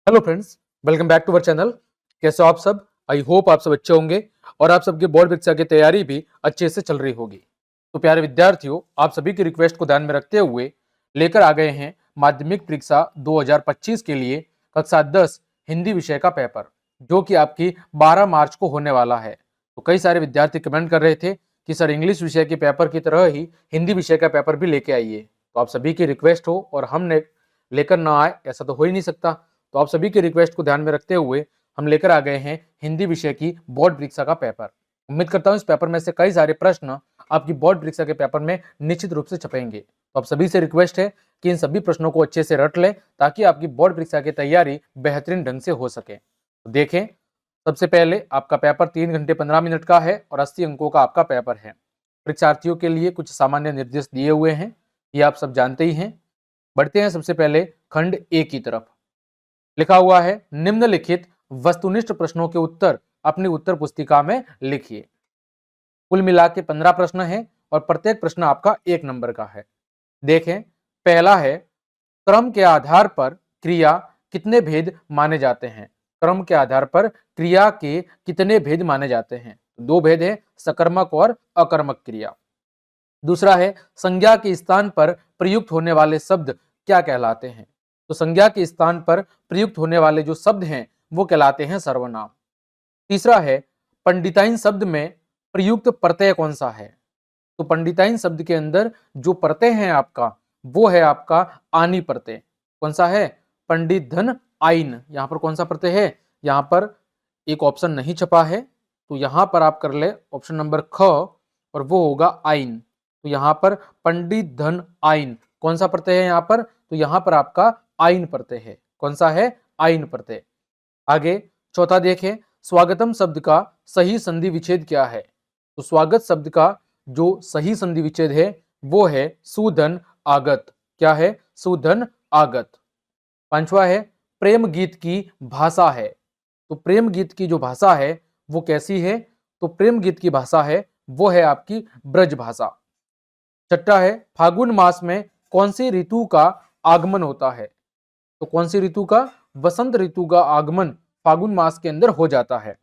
Hello friends, welcome back to our channel. कैसे हो आप सब? आई होप आप सब अच्छे होंगे और आप सबकी बोर्ड परीक्षा की तैयारी भी अच्छे से चल रही होगी। तो प्यारे विद्यार्थियों, आप सभी की रिक्वेस्ट को ध्यान में रखते हुए लेकर आ गए हैं माध्यमिक परीक्षा 2025 के लिए कक्षा 10 हिंदी विषय का पेपर, जो कि आपकी 12 मार्च को होने वाला है। तो कई सारे विद्यार्थी कमेंट कर रहे थे कि सर इंग्लिश विषय के पेपर की तरह ही हिंदी विषय का पेपर भी लेके आइए। तो आप सभी की रिक्वेस्ट हो और हमने लेकर ना आए, ऐसा तो हो ही नहीं सकता। तो आप सभी की रिक्वेस्ट को ध्यान में रखते हुए हम लेकर आ गए हैं हिंदी विषय की बोर्ड परीक्षा का पेपर। उम्मीद करता हूं इस पेपर में से कई सारे प्रश्न आपकी बोर्ड परीक्षा के पेपर में निश्चित रूप से छपेंगे। तो आप सभी से रिक्वेस्ट है कि इन सभी प्रश्नों को अच्छे से रट लें ताकि आपकी बोर्ड परीक्षा की तैयारी बेहतरीन ढंग से हो सके। तो देखें, सबसे पहले आपका पेपर 3 घंटे 15 मिनट का है और 80 अंकों का आपका पेपर है। परीक्षार्थियों के लिए कुछ सामान्य निर्देश दिए हुए हैं, ये आप सब जानते ही हैं। बढ़ते हैं सबसे पहले खंड ए की तरफ। लिखा हुआ है, निम्नलिखित वस्तुनिष्ठ प्रश्नों के उत्तर अपनी उत्तर पुस्तिका में लिखिए। कुल मिला के 15 प्रश्न हैं और प्रत्येक प्रश्न आपका 1 नंबर का है। देखें, पहला है, क्रम के आधार पर क्रिया कितने भेद माने जाते हैं? क्रम के आधार पर क्रिया के कितने भेद माने जाते हैं? 2 भेद है, सकर्मक और अकर्मक क्रिया। दूसरा है, संज्ञा के स्थान पर प्रयुक्त होने वाले शब्द क्या कहलाते हैं? तो संज्ञा के स्थान पर प्रयुक्त होने वाले जो शब्द हैं वो कहलाते हैं सर्वनाम। तीसरा है, पंडिताइन शब्द में प्रयुक्त प्रत्यय कौन सा है? तो पंडिताइन शब्द के अंदर जो प्रत्यय है आपका, वो है आपका आनी प्रत्यय। कौन सा है? पंडित धन आइन। यहां पर कौन सा प्रत्यय है? यहां पर एक ऑप्शन नहीं छपा है, तो यहां पर आप कर ले ऑप्शन नंबर ख और वो होगा आइन। तो यहां पर पंडित धन आइन कौन सा प्रत्यय है? यहां पर तो यहां पर आपका आइन प्रत्यय है। कौन सा है? आइन प्रत्यय। आगे चौथा देखें, स्वागतम शब्द का सही संधि विच्छेद क्या है? तो स्वागत शब्द का जो सही संधि विच्छेद है वो है सुधन आगत। क्या है? सुधन आगत। पांचवा है, प्रेम गीत की भाषा है। तो प्रेम गीत की जो भाषा है वो कैसी है? तो प्रेम गीत की भाषा है वो है आपकी ब्रज भाषा। छठा है, फागुन मास में कौन सी ऋतु का आगमन होता है? तो कौन सी ऋतु का? वसंत ऋतु का आगमन फागुन मास के अंदर हो जाता है।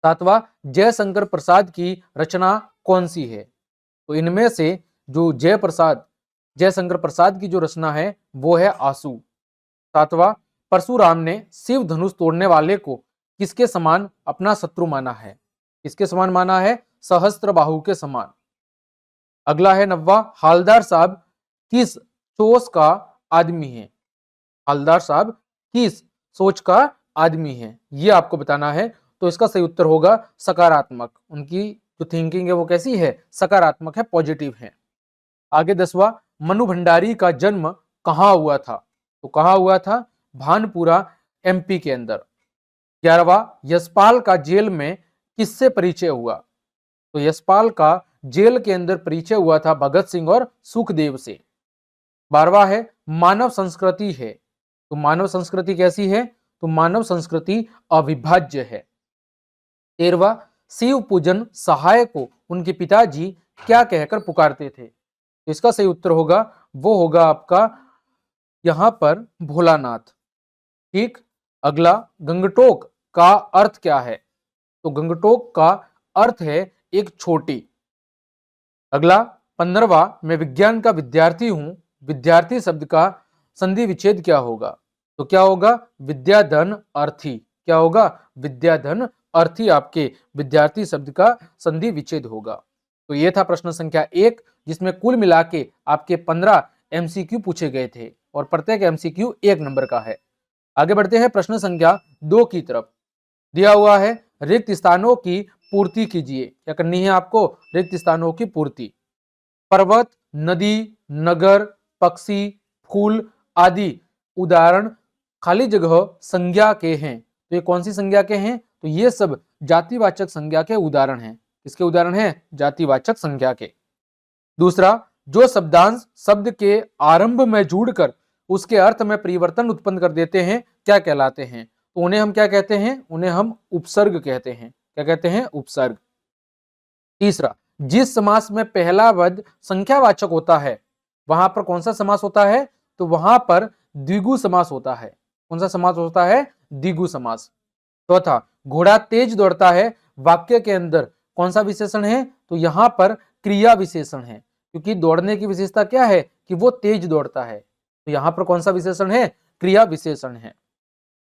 सातवां, जयशंकर प्रसाद की रचना कौन सी है? तो इनमें से जो जयशंकर प्रसाद की जो रचना है वो है आंसू। सातवां, परशुराम ने शिव धनुष तोड़ने वाले को किसके समान अपना शत्रु माना है? किसके समान माना है? सहस्त्र बाहु के समान। अगला है नौवां, हालदार साहब किस सोच का आदमी है? हालदार साहब किस सोच का आदमी है, ये आपको बताना है। तो इसका सही उत्तर होगा सकारात्मक। उनकी जो थिंकिंग है वो कैसी है? सकारात्मक है, पॉजिटिव है। आगे 10वां, मनु भंडारी का जन्म कहां हुआ था? तो कहां हुआ था? भानपुरा एमपी के अंदर। 11वां, यशपाल का जेल में किससे परिचय हुआ? तो यशपाल का जेल के अंदर परिचय हुआ था भगत सिंह और सुखदेव से। 12वां है, मानव संस्कृति है। तो मानव संस्कृति कैसी है? तो मानव संस्कृति अविभाज्य है। 13वां, शिव पूजन सहाय को उनके पिताजी क्या कहकर पुकारते थे? तो इसका सही उत्तर होगा वो होगा आपका यहां पर भोलानाथ। ठीक। अगला, गंगटोक का अर्थ क्या है? तो गंगटोक का अर्थ है एक छोटी। अगला 15वां, मैं विज्ञान का विद्यार्थी हूं, विद्यार्थी शब्द का संधि विच्छेद क्या होगा? तो क्या होगा? विद्याधन अर्थी। क्या होगा? विद्याधन अर्थी आपके विद्यार्थी शब्द का संधि विच्छेद होगा। तो यह था प्रश्न संख्या 1, जिसमें कुल मिला के आपके 15 एमसीक्यू पूछे गए थे और प्रत्येक एमसीक्यू 1 नंबर का है। आगे बढ़ते हैं प्रश्न संख्या 2 की तरफ। दिया हुआ है, रिक्त स्थानों की पूर्ति कीजिए। क्या करनी है आपको? रिक्त स्थानों की पूर्ति। पर्वत, नदी, नगर, पक्षी, फूल आदि उदाहरण खाली जगह संज्ञा के हैं। तो ये कौन सी संज्ञा के हैं? तो ये सब जातिवाचक संज्ञा के उदाहरण हैं। किसके उदाहरण हैं? जातिवाचक संज्ञा के। दूसरा, जो शब्दांश शब्द के आरंभ में जुड़कर उसके अर्थ में परिवर्तन उत्पन्न कर देते हैं क्या कहलाते हैं? तो उन्हें हम क्या कहते हैं? उन्हें हम उपसर्ग कहते हैं। क्या कहते हैं? उपसर्ग। तीसरा, जिस समास में पहला पद संख्यावाचक होता है वहां पर कौन सा समास होता है? तो वहां पर द्विगु समास होता है। कौन सा समास होता है? द्विगु समास। चौथा, घोड़ा तेज दौड़ता है, वाक्य के अंदर कौन सा विशेषण है? तो यहां पर क्रिया विशेषण है, क्योंकि दौड़ने की विशेषता क्या है कि वो तेज दौड़ता है। तो यहां पर कौन सा विशेषण है? क्रिया विशेषण है।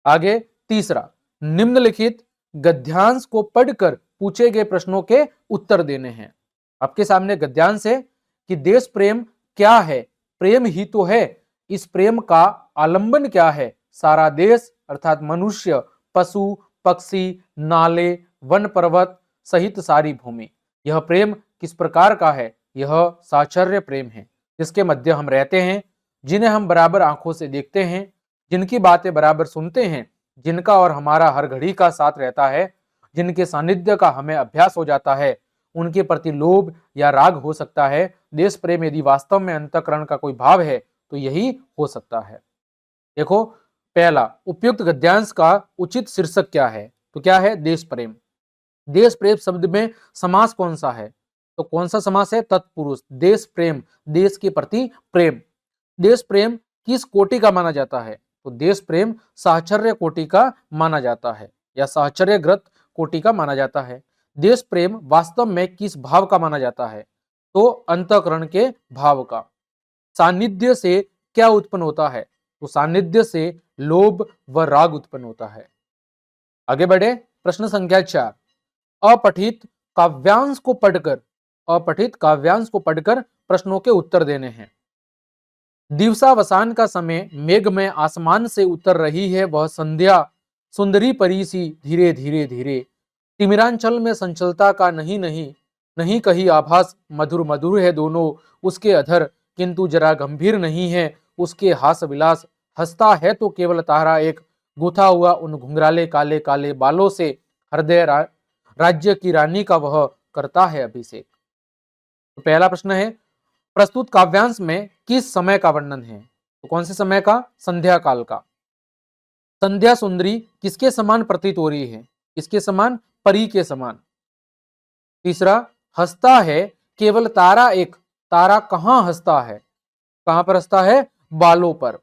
आगे तीसरा, निम्नलिखित गद्यांश को पढ़कर पूछे गए प्रश्नों के उत्तर देने हैं। आपके सामने गद्यांश है कि देश प्रेम क्या है? प्रेम ही तो है। इस प्रेम का आलंबन क्या है? सारा देश अर्थात मनुष्य, पशु, पक्षी, नाले, वन पर्वत सहित सारी भूमि। यह प्रेम किस प्रकार का है? यह साचर्य प्रेम है, जिसके मध्य हम रहते हैं, जिन्हें हम बराबर आंखों से देखते हैं, जिनकी बातें बराबर सुनते हैं, जिनका और हमारा हर घड़ी का साथ रहता है, जिनके सानिध्य का हमें अभ्यास हो जाता है, उनके प्रति लोभ या राग हो सकता है। देश प्रेम यदि वास्तव में अंतःकरण का कोई भाव है तो यही हो सकता है। देखो, पहला, उपयुक्त गद्यांश का उचित शीर्षक क्या है? तो क्या है? देश प्रेम। देश प्रेम शब्द में समास कौन सा है? तो कौन सा समास है? तत्पुरुष। देश प्रेम, देश के प्रति प्रेम। देश प्रेम किस कोटि का माना जाता है? तो देश प्रेम साहचर्य कोटि का माना जाता है या साहचर्यग्रत कोटि का माना जाता है। देश प्रेम वास्तव में किस भाव का माना जाता है? तो अंतःकरण के भाव का। सानिध्य से क्या उत्पन्न होता है? तो सानिध्य से लोभ व राग उत्पन्न होता है। आगे बढ़े, प्रश्न संख्या 4, अपठित काव्यांश को पढ़कर, अपठित काव्यांश को पढ़कर प्रश्नों के उत्तर देने हैं। दिवसावसान का समय, मेघ में आसमान से उतर रही है वह संध्या, सुंदरी परी सी धीरे धीरे धीरे। तिमिरांचल में संचलता का नहीं नहीं, नहीं कही आभास, मधुर मधुर है दोनों उसके अधर, किंतु जरा गंभीर नहीं है उसके हास विलास। हंसता है तो केवल तारा एक, गुथा हुआ उन घुंघराले काले काले बालों से, हृदय राज्य की रानी का वह करता है अभिषेक। तो पहला प्रश्न है, प्रस्तुत काव्यांश में किस समय का वर्णन है? तो कौन से समय का? संध्या काल का। संध्या सुंदरी किसके समान प्रतीत हो रही है? किसके समान? परी के समान। तीसरा, हंसता है केवल तारा एक, तारा कहां हंसता है? कहां पर हंसता है? बालों पर।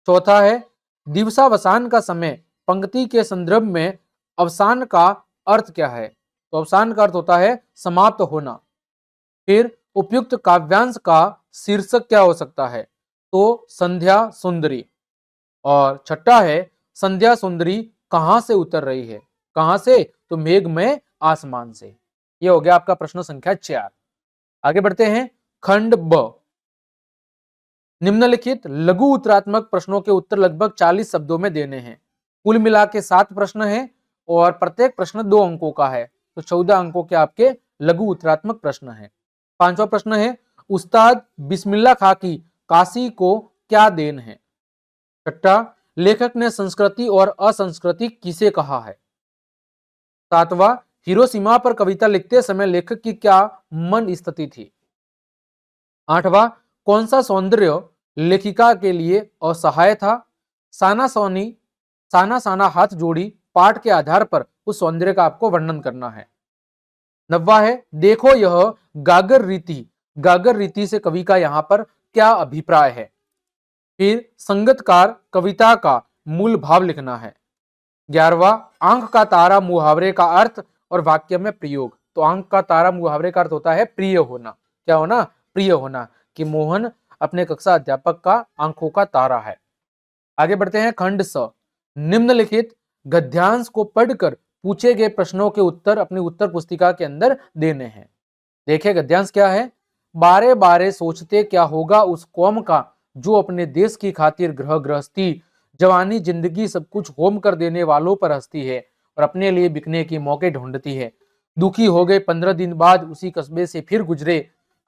चौथा है, दिवसावसान का समय, पंक्ति के संदर्भ में अवसान का अर्थ क्या है? तो अवसान का अर्थ होता है समाप्त होना। फिर उपयुक्त काव्यांश का शीर्षक क्या हो सकता है? तो संध्या सुंदरी। और छठा है, संध्या सुंदरी कहां से उतर रही है? कहां से? तो मेघ में आसमान से। यह हो गया आपका प्रश्न संख्या 4। आगे बढ़ते हैं, खंड ब। निम्नलिखित लघु उत्तरात्मक प्रश्नों के उत्तर लगभग 40 शब्दों में देने हैं। कुल मिला के 7 प्रश्न हैं और प्रत्येक प्रश्न 2 अंकों का है, तो 14 अंकों के आपके लघु उत्तरात्मक प्रश्न हैं। 5वां प्रश्न है, उस्ताद बिस्मिल्लाह खां की काशी को क्या देन है? छठा, लेखक ने संस्कृति और असंस्कृति किसे कहा है? 7वां, हिरोशिमा पर कविता लिखते समय लेखक की क्या मन स्थिति थी? 8वां, कौन सा सौंदर्य लेखिका के लिए असहाय था? साना साना हाथ जोड़ी पाठ के आधार पर उस सौंदर्य का आपको वर्णन करना है। 9वां है, देखो यह गागर रीति से कवि का यहां पर क्या अभिप्राय है? फिर संगतकार कविता का मूल भाव लिखना है। 11वां, आंख का तारा मुहावरे का अर्थ और वाक्य में प्रयोग। तो आंख का तारा मुहावरे का अर्थ होता है प्रिय होना। क्या होना? प्रिय होना, कि मोहन अपने कक्षा अध्यापक का आंखों का तारा है। आगे बढ़ते हैं, खंड स। निम्नलिखित गद्यांश को पढ़कर पूछे गए प्रश्नों के उत्तर अपनी उत्तर पुस्तिका के अंदर देने हैं। देखिए गद्यांश क्या है। बारे बारे सोचते क्या होगा उस कौम का, जो अपने देश की खातिर ग्रह गृहस्थी, जवानी जिंदगी सब कुछ होम कर देने वालों पर हंसती है और अपने लिए बिकने की मौके ढूंढती है। दुखी हो गए 15 दिन बाद उसी कस्बे से फिर गुजरे।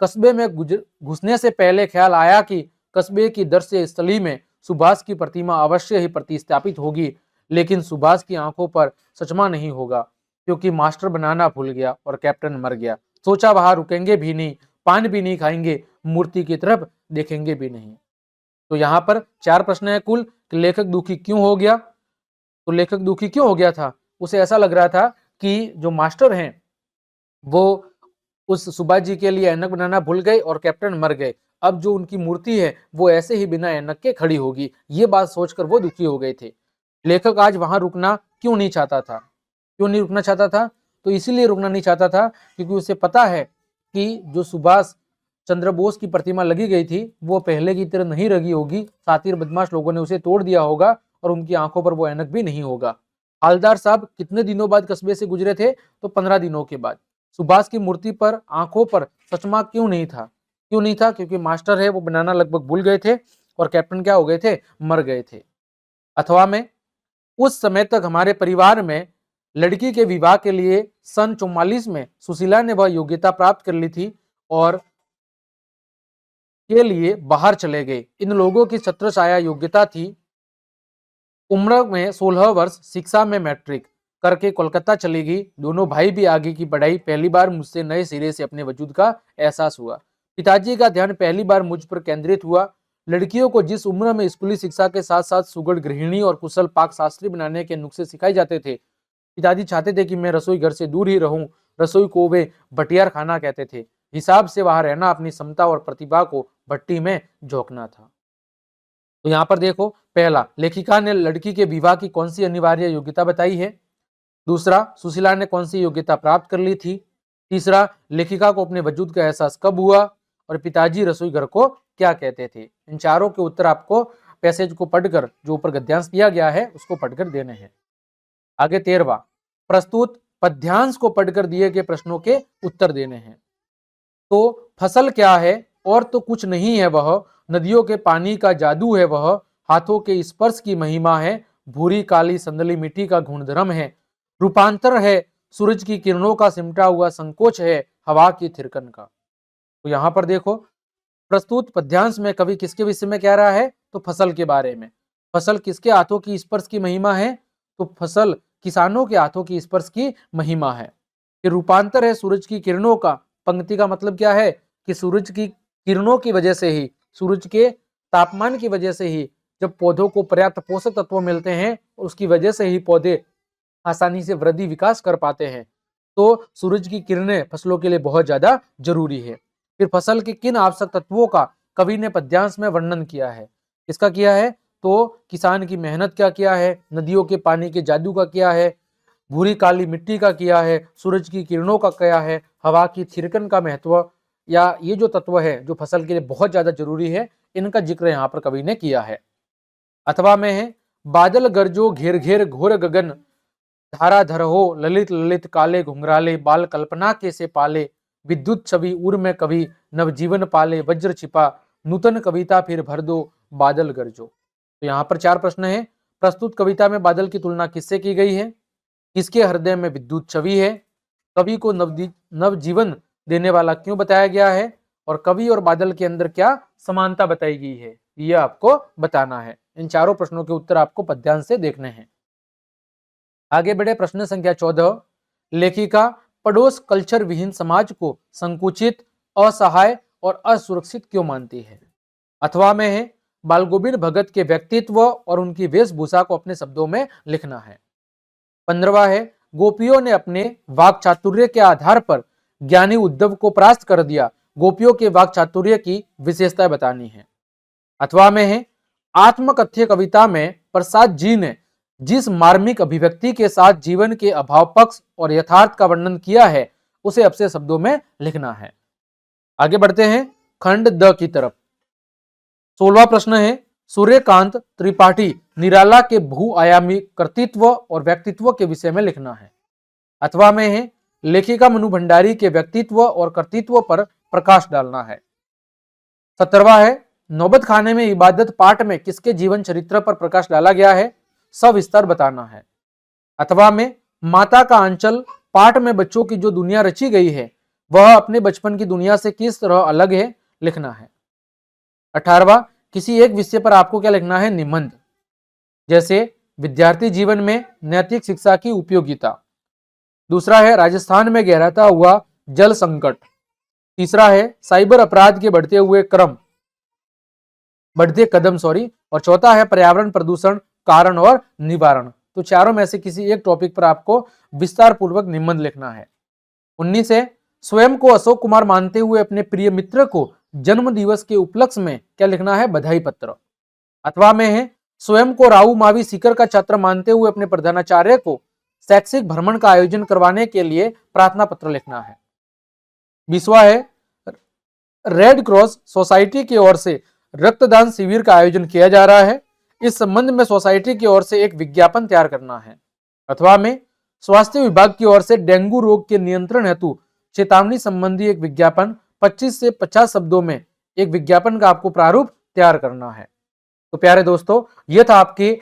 कस्बे में घुसने से पहले ख्याल आया कि कस्बे की दर्शनीय स्थली में सुभाष की प्रतिमा अवश्य ही प्रतिस्थापित होगी, लेकिन सुभाष की आंखों पर सचमा नहीं होगा, क्योंकि मास्टर बनाना भूल गया और कैप्टन मर गया। सोचा वहां रुकेंगे भी नहीं, पान भी नहीं खाएंगे, मूर्ति की तरफ देखेंगे भी नहीं। तो यहाँ पर 4 प्रश्न है कुल, कि लेखक दुखी क्यों हो गया? तो लेखक दुखी क्यों हो गया था? उसे ऐसा लग रहा था कि जो मास्टर हैं वो उस सुभाष जी के लिए ऐनक बनाना भूल गए और कैप्टन मर गए। अब जो उनकी मूर्ति है वो ऐसे ही बिना ऐनक के खड़ी होगी, ये बात सोचकर वो दुखी हो गए थे। लेखक आज वहां रुकना क्यों नहीं चाहता था? क्यों नहीं रुकना चाहता था? तो इसीलिए रुकना नहीं चाहता था क्योंकि उसे पता है कि जो सुभाष चंद्र बोस की प्रतिमा लगी गई थी वो पहले की तरह नहीं लगी होगी, शातिर बदमाश लोगों ने उसे तोड़ दिया होगा और उनकी आंखों पर वो ऐनक भी नहीं होगा। हालदार साहब कितने दिनों बाद कस्बे से गुजरे थे? तो 15 दिनों के बाद। सुभाष की मूर्ति पर आंखों पर चश्मा क्यों नहीं था? क्यों नहीं था? क्योंकि मास्टर है वो बनाना लगभग भूल गए थे और कैप्टन क्या हो गए थे? मर गए थे। अथवा में उस समय तक हमारे परिवार में लड़की के विवाह के लिए सन 44 में सुशीला ने वह योग्यता प्राप्त कर ली थी और के लिए बाहर चले गए। इन लोगों की छत्रछाया योग्यता थी उम्र में 16 वर्ष, शिक्षा में मैट्रिक करके कोलकाता चली गई। दोनों भाई भी आगे की पढ़ाई। पहली बार मुझसे नए सिरे से अपने वजूद का एहसास हुआ। पिताजी का ध्यान पहली बार मुझ पर केंद्रित हुआ। लड़कियों को जिस उम्र में स्कूली शिक्षा के साथ साथ सुगढ़ गृहिणी और कुशल पाक शास्त्री बनाने के नुस्खे सिखाए जाते थे, पिताजी चाहते थे कि मैं रसोई घर से दूर ही रहूं। रसोई को वे भटियार खाना कहते थे। हिसाब से वहां रहना अपनी क्षमता और प्रतिभा को भट्टी में झोंकना था। तो यहाँ पर देखो, पहला, लेखिका ने लड़की के विवाह की कौन सी अनिवार्य योग्यता बताई है? दूसरा, सुशीला ने कौन सी योग्यता प्राप्त कर ली थी? तीसरा, लेखिका को अपने वजूद का एहसास कब हुआ? और पिताजी रसोई घर को क्या कहते थे? इन चारों के उत्तर आपको पैसेज को पढ़कर, जो ऊपर गद्यांश दिया गया है उसको पढ़कर देने हैं। आगे 13वां, प्रस्तुत पद्यांश को पढ़कर दिए गए प्रश्नों के उत्तर देने हैं। तो फसल क्या है? और तो कुछ नहीं है वह, नदियों के पानी का जादू है वह, हाथों के स्पर्श की महिमा है, भूरी काली संदली मिट्टी का गुणधर्म है, रूपांतर है, सूरज की किरणों का सिमटा हुआ संकोच है, हवा की थिरकन का। तो यहां पर देखो, प्रस्तुत पद्यांश में कवि किसके विषय में कह रहा है? तो फसल के बारे में। फसल किसके हाथों की स्पर्श की महिमा है? तो फसल किसानों के हाथों की स्पर्श की महिमा है। फिर रूपांतर है सूरज की किरणों का। पंक्ति का मतलब क्या है? कि सूरज की किरणों की वजह से ही, सूरज के तापमान की वजह से ही जब पौधों को पर्याप्त पोषक तत्व मिलते हैं, उसकी वजह से ही पौधे आसानी से वृद्धि विकास कर पाते हैं। तो सूरज की किरणें फसलों के लिए बहुत ज्यादा जरूरी है। फिर फसल के किन आवश्यक तत्वों का कवि ने पद्यांश में वर्णन किया है? किसका किया है? तो किसान की मेहनत का किया है, नदियों के पानी के जादू का किया है, भूरी काली मिट्टी का किया है, सूरज की किरणों का किया है, हवा की थिरकन का महत्व, या ये जो तत्व है जो फसल के लिए बहुत ज्यादा जरूरी है, इनका जिक्र यहाँ पर कवि ने किया है। अथवा में है, बादल गरजो घेर घेर घोर गगन, धाराधर हो ललित ललित काले घुंघराले, बाल कल्पना के से पाले, विद्युत छवि उर में कवि, नवजीवन पाले, वज्र छिपा, नूतन कविता फिर भर दो, बादल गरजो। तो यहाँ पर 4 प्रश्न है। प्रस्तुत कविता में बादल की तुलना किससे की गई है? किसके हृदय में विद्युत छवि है? कवि को नवजीवन देने वाला क्यों बताया गया है? और कवि और बादल के अंदर क्या समानता बताई गई है, यह आपको बताना है। इन चारों प्रश्नों के उत्तर आपको पद्यांश से देखने हैं। आगे बढ़े, प्रश्न संख्या 14, लेखिका पड़ोस कल्चर विहीन समाज को संकुचित, असहाय और असुरक्षित क्यों मानती है? अथवा में है, बाल गोविंद भगत के व्यक्तित्व और उनकी वेशभूषा को अपने शब्दों में लिखना है। 15वां है, गोपियों ने अपने वाक चातुर्य के आधार पर ज्ञानी उद्धव को परास्त कर दिया, गोपियों के वाक चातुर्य की विशेषता बतानी है। अथवा में है, आत्मकथ्य कविता में प्रसाद जी ने जिस मार्मिक अभिव्यक्ति के साथ जीवन के अभाव पक्ष और यथार्थ का वर्णन किया है उसे अपने शब्दों में लिखना है। आगे बढ़ते हैं खंड द की तरफ। 16वां प्रश्न है, सूर्यकांत त्रिपाठी निराला के बहुआयामी कर्तृत्व और व्यक्तित्व के विषय में लिखना है। अथवा में है, लेखिका मनु भंडारी के व्यक्तित्व और कर्तृत्व पर प्रकाश डालना है। 17वां है, नौबत खाने में इबादत पाठ में किसके जीवन चरित्र पर प्रकाश डाला गया है, सविस्तार बताना है। अथवा में, माता का आंचल पाठ में बच्चों की जो दुनिया रची गई है वह अपने बचपन की दुनिया से किस तरह अलग है, लिखना है। 18वां, किसी एक विषय पर आपको क्या लिखना है, निबंध, जैसे विद्यार्थी जीवन में नैतिक शिक्षा की उपयोगिता। दूसरा है, राजस्थान में गहराता हुआ जल संकट। तीसरा है, साइबर अपराध के बढ़ते कदम और चौथा है, पर्यावरण प्रदूषण कारण और निवारण। तो चारों में से किसी एक टॉपिक पर आपको विस्तार पूर्वक निबंध लिखना है। 19 है, स्वयं को अशोक कुमार मानते हुए अपने प्रिय मित्र को जन्म दिवस के उपलक्ष्य में क्या लिखना है, बधाई पत्र। अथवा में है, स्वयं को राऊ मावी सीकर का छात्र मानते हुए अपने प्रधानाचार्य को शैक्षिक भ्रमण का आयोजन करवाने के लिए प्रार्थना पत्र लिखना है। 20वां है, रेड क्रॉस सोसाइटी की ओर से रक्तदान शिविर का आयोजन किया जा रहा है। इस संबंध में सोसाइटी की ओर से एक विज्ञापन तैयार करना है। अथवा में स्वास्थ्य विभाग की ओर से डेंगू रोग के नियंत्रण हेतु चेतावनी संबंधी एक विज्ञापन 25 से 50 शब्दों में एक विज्ञापन का आपको प्रारूप तैयार करना है। तो प्यारे दोस्तों, यह था आपके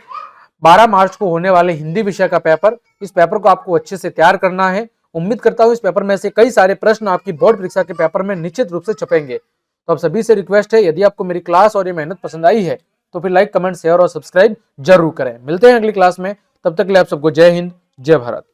12 मार्च को होने वाले हिंदी विषय का पेपर। इस पेपर को आपको अच्छे से तैयार करना है। उम्मीद करता हूं इस पेपर में से कई सारे प्रश्न आपकी बोर्ड परीक्षा के पेपर में निश्चित रूप से छपेंगे। तो आप सभी से रिक्वेस्ट है, यदि आपको मेरी क्लास और ये मेहनत पसंद आई है तो फिर लाइक, कमेंट, शेयर और सब्सक्राइब जरूर करें। मिलते हैं अगली क्लास में, तब तक के लिए आप सबको जय हिंद, जय भारत।